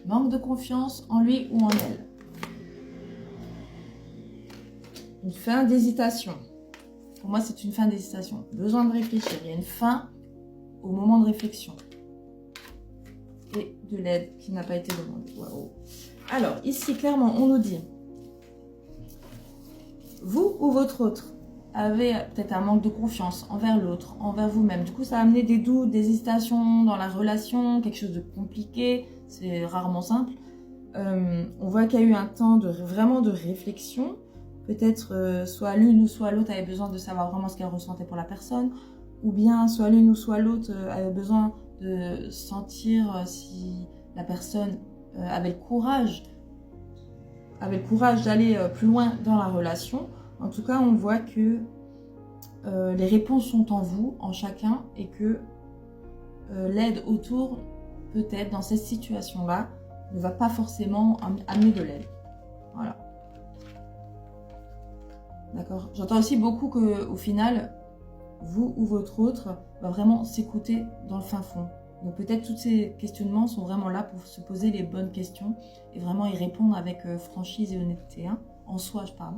manque de confiance en lui ou en elle. Une fin d'hésitation. Pour moi, c'est une fin d'hésitation. Besoin de réfléchir. Il y a une fin au moment de réflexion. Et de l'aide qui n'a pas été demandée. Wow. Alors, ici, clairement, on nous dit, vous ou votre autre avez peut-être un manque de confiance envers l'autre, envers vous-même. Du coup, ça a amené des doutes, des hésitations dans la relation, quelque chose de compliqué. C'est rarement simple. On voit qu'il y a eu un temps vraiment de réflexion. Peut-être soit l'une ou soit l'autre avait besoin de savoir vraiment ce qu'elle ressentait pour la personne. Ou bien soit l'une ou soit l'autre avait besoin de sentir si la personne avait le courage d'aller plus loin dans la relation. En tout cas, on voit que les réponses sont en vous, en chacun, et que l'aide autour, peut-être dans cette situation-là, ne va pas forcément amener de l'aide. Voilà. D'accord. J'entends aussi beaucoup qu'au final, vous ou votre autre va vraiment s'écouter dans le fin fond. Donc peut-être tous ces questionnements sont vraiment là pour se poser les bonnes questions et vraiment y répondre avec franchise et honnêteté. Hein. En soi, je parle.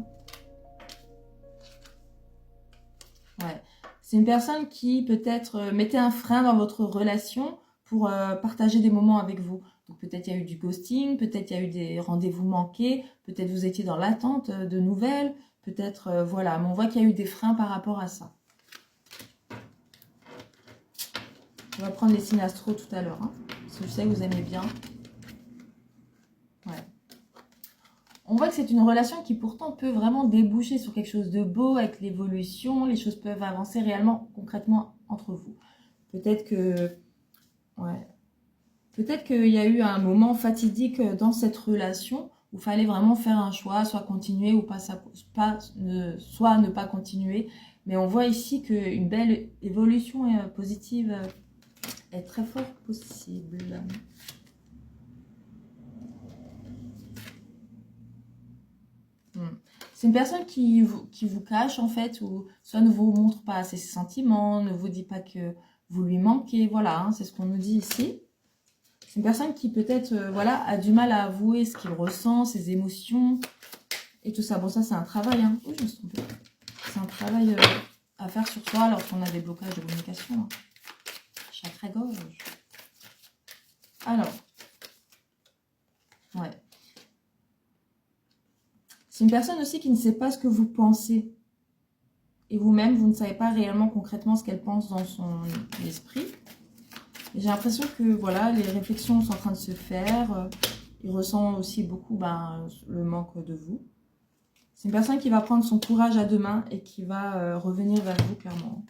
Ouais. C'est une personne qui peut-être mettait un frein dans votre relation pour partager des moments avec vous. Donc peut-être il y a eu du ghosting, peut-être il y a eu des rendez-vous manqués, peut-être vous étiez dans l'attente de nouvelles, peut-être voilà. Mais on voit qu'il y a eu des freins par rapport à ça. On va prendre les signes astro tout à l'heure, hein, parce que je sais que vous aimez bien. Ouais. On voit que c'est une relation qui pourtant peut vraiment déboucher sur quelque chose de beau avec l'évolution. Les choses peuvent avancer réellement, concrètement entre vous. Peut-être que... Ouais. Peut-être qu'il y a eu un moment fatidique dans cette relation où il fallait vraiment faire un choix, soit continuer ou soit ne pas continuer. Mais on voit ici qu'une belle évolution positive est très fort possible. C'est une personne qui vous cache en fait, ou soit ne vous montre pas assez ses sentiments, ne vous dit pas que vous lui manquez. Voilà, hein, c'est ce qu'on nous dit ici. C'est une personne qui peut-être voilà, a du mal à avouer ce qu'il ressent, ses émotions et tout ça. Bon, ça c'est un travail. Hein. Oui, je me suis trompée. C'est un travail à faire sur soi lorsqu'on a des blocages de communication. Hein. Chakra-gorge. Alors, ouais. C'est une personne aussi qui ne sait pas ce que vous pensez. Et vous-même, vous ne savez pas réellement concrètement ce qu'elle pense dans son esprit. Et j'ai l'impression que voilà, les réflexions sont en train de se faire. Il ressent aussi beaucoup le manque de vous. C'est une personne qui va prendre son courage à deux mains et qui va revenir vers vous clairement.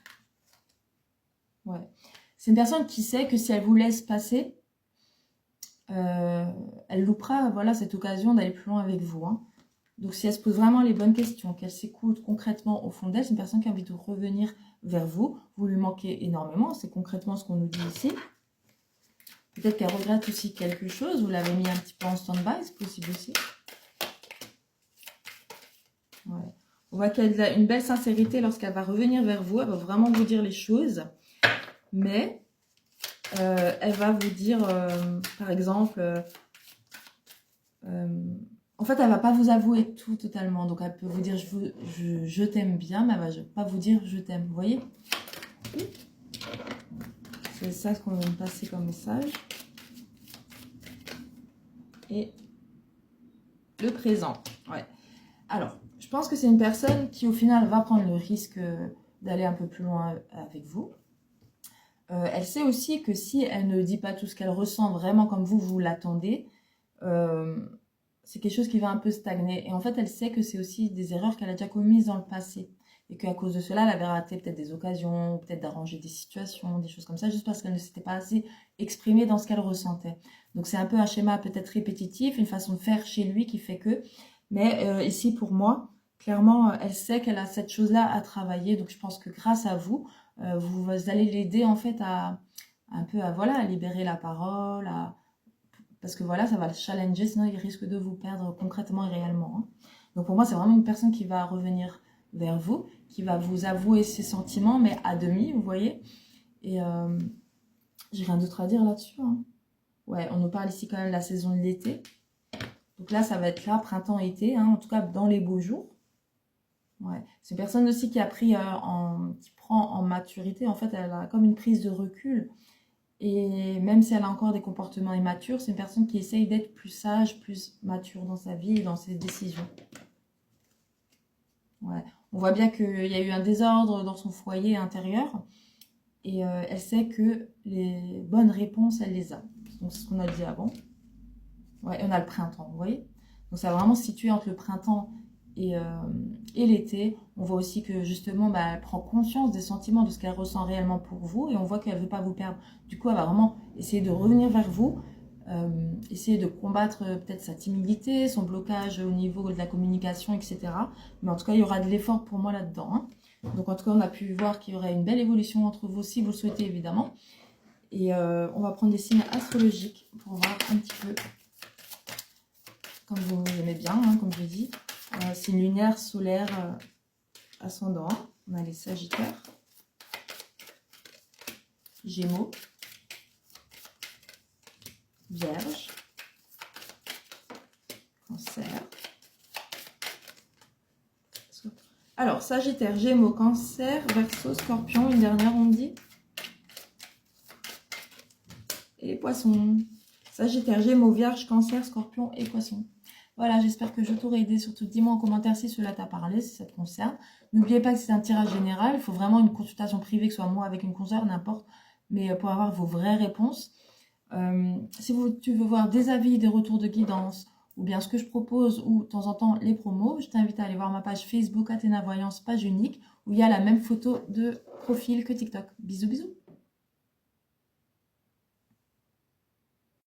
Ouais. C'est une personne qui sait que si elle vous laisse passer, elle loupera voilà, cette occasion d'aller plus loin avec vous. Hein. Donc si elle se pose vraiment les bonnes questions, qu'elle s'écoute concrètement au fond d'elle, c'est une personne qui a envie de revenir vers vous. Vous lui manquez énormément, c'est concrètement ce qu'on nous dit ici. Peut-être qu'elle regrette aussi quelque chose, vous l'avez mis un petit peu en stand-by, c'est possible aussi. Ouais. On voit qu'elle a une belle sincérité lorsqu'elle va revenir vers vous, elle va vraiment vous dire les choses. Mais elle va vous dire, par exemple... en fait, elle va pas vous avouer tout totalement. Donc, elle peut vous dire je t'aime bien, mais elle va pas vous dire je t'aime. Vous voyez? C'est ça ce qu'on vient de passer comme message. Et le présent. Ouais. Alors, je pense que c'est une personne qui, au final, va prendre le risque d'aller un peu plus loin avec vous. Elle sait aussi que si elle ne dit pas tout ce qu'elle ressent vraiment comme vous l'attendez, c'est quelque chose qui va un peu stagner. Et en fait, elle sait que c'est aussi des erreurs qu'elle a déjà commises dans le passé. Et qu'à cause de cela, elle avait raté peut-être des occasions, peut-être d'arranger des situations, des choses comme ça, juste parce qu'elle ne s'était pas assez exprimée dans ce qu'elle ressentait. Donc c'est un peu un schéma peut-être répétitif, une façon de faire chez lui qui fait que... Mais ici, pour moi, clairement, elle sait qu'elle a cette chose-là à travailler. Donc je pense que grâce à vous, vous allez l'aider en fait à libérer la parole, parce que voilà, ça va le challenger, sinon il risque de vous perdre concrètement et réellement. Hein. Donc pour moi, c'est vraiment une personne qui va revenir vers vous, qui va vous avouer ses sentiments, mais à demi, vous voyez. Et j'ai rien d'autre à dire là-dessus. Hein. Ouais, on nous parle ici quand même de la saison de l'été. Donc là, ça va être là, printemps-été, hein, en tout cas dans les beaux jours. Ouais. C'est une personne aussi qui a pris qui prend en maturité. En fait, elle a comme une prise de recul. Et même si elle a encore des comportements immatures, c'est une personne qui essaye d'être plus sage, plus mature dans sa vie et dans ses décisions. Ouais. On voit bien qu'il y a eu un désordre dans son foyer intérieur. Et elle sait que les bonnes réponses, elle les a. Donc c'est ce qu'on a dit avant. Ouais, on a le printemps, vous voyez. Donc ça va vraiment se situer entre le printemps et l'été. On voit aussi que justement, bah, elle prend conscience des sentiments, de ce qu'elle ressent réellement pour vous. Et on voit qu'elle ne veut pas vous perdre. Du coup, elle va vraiment essayer de revenir vers vous. Essayer de combattre peut-être sa timidité, son blocage au niveau de la communication, etc. Mais en tout cas, il y aura de l'effort pour moi là-dedans. Hein. Donc en tout cas, on a pu voir qu'il y aurait une belle évolution entre vous, si vous le souhaitez évidemment. Et on va prendre des signes astrologiques pour voir un petit peu, comme vous aimez bien, hein, comme je l'ai dit. Signes lunaires, solaires, ascendant. On a les Sagittaires, Gémeaux, Vierge, Cancer. Alors, Sagittaire, Gémeaux, Cancer, Verseau, Scorpion, une dernière on dit. Et Poissons. Sagittaire, Gémeaux, Vierge, Cancer, Scorpion et Poissons. Voilà, j'espère que je t'aurai aidé. Surtout, dis-moi en commentaire si cela t'a parlé, si ça te concerne. N'oubliez pas que c'est un tirage général. Il faut vraiment une consultation privée, que ce soit moi avec une consoeur, n'importe. Mais pour avoir vos vraies réponses. Si tu veux voir des avis, des retours de guidance, ou bien ce que je propose, ou de temps en temps les promos, je t'invite à aller voir ma page Facebook Athéna Voyance, page unique, où il y a la même photo de profil que TikTok. Bisous, bisous.